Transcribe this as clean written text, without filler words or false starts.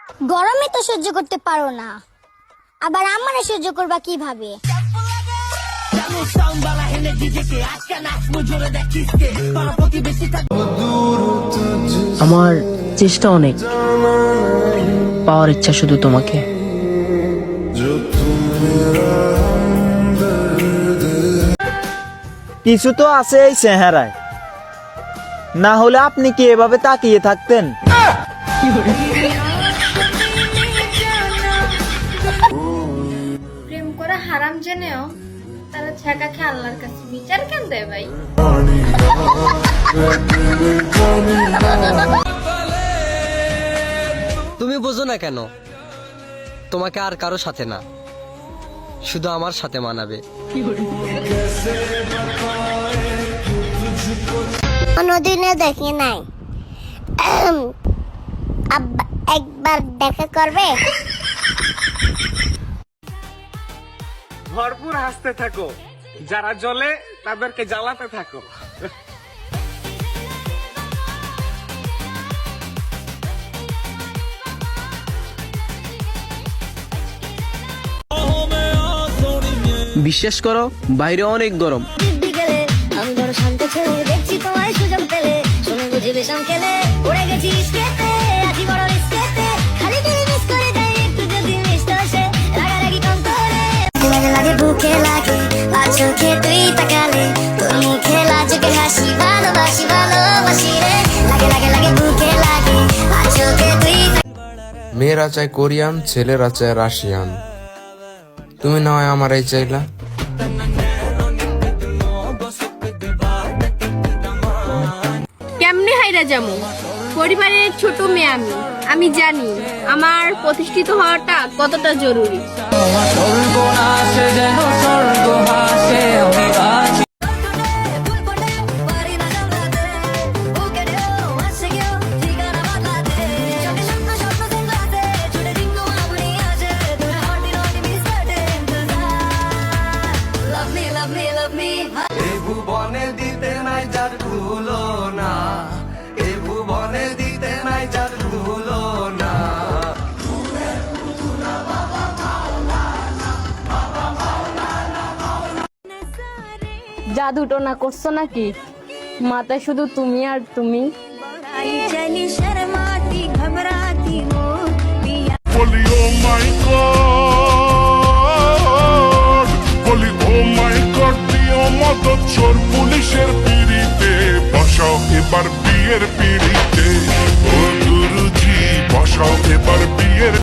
গরমে তো সহ্য করতে পারো না, আবার আমারে সহ্য করবা কিভাবে? আমার চেষ্টা অনেক, পাওয়ার ইচ্ছা শুধু তোমাকে। কিছু তো আছে এই চেহারায়, না হলে আপনি কি এভাবে তাকিয়ে থাকতেন? প্রেম করা হারাম জেনেও তারা ছ্যাঁকা খেয়ে আল্লাহর কাছে বিচার কেন দেয় ভাই? তুমি বোঝো না কেন? তোমাকে আর কারো সাথে না, শুধু আমার সাথে মানাবে। কোনদিনে দেখি নাই, একবার দেখা করবে? ভরপুর হাসতে থাকো, যারা জ্বলে তাদেরকে জ্বালাতে থাকো। বিশ্বাস করো, বাইরে অনেক গরম। বিকেলে আমি বড় শান্ত ছেলে, দেখছি তোমার সুযোগ পেলে, শুনে বুঝি বিষম খেলে উড়ে গেছি স্কেতে, আছি বড় স্কেতে, খালি তুমি মিস করে যাই একটু যদি মিস আসে, রাগারাগি কম করে লাগে লাগে বুকে লাগে, আর চোখে তুই তাকালে, তোর মুখে লাজুকে হাসি, ভালোবাসি ভালোবাসি রে, লাগে লাগে লাগে বুকে লাগে, আর চোখে তুই। মেয়েরা চায় কোরিয়ান, ছেলেরা চায় রাশিয়ান, তুমি না হয় আমার এই চাইলা। কেমনে হাইরা যাবো? পরিবারের ছোট মেয়ে আমি জানি আমার প্রতিষ্ঠিত হওয়াটা কতটা জরুরি। জাদুটো না করছো নাকি? মাথায় শুধু তুমি আর তুমি। বলি ও মাই গড, বলি ও মাই গড, দিও মদত চোর পুলিশের পিড়িতে, বসাও এবার বিয়ের পিড়িতে, ও গুরুজি বসাও এবার বিয়ের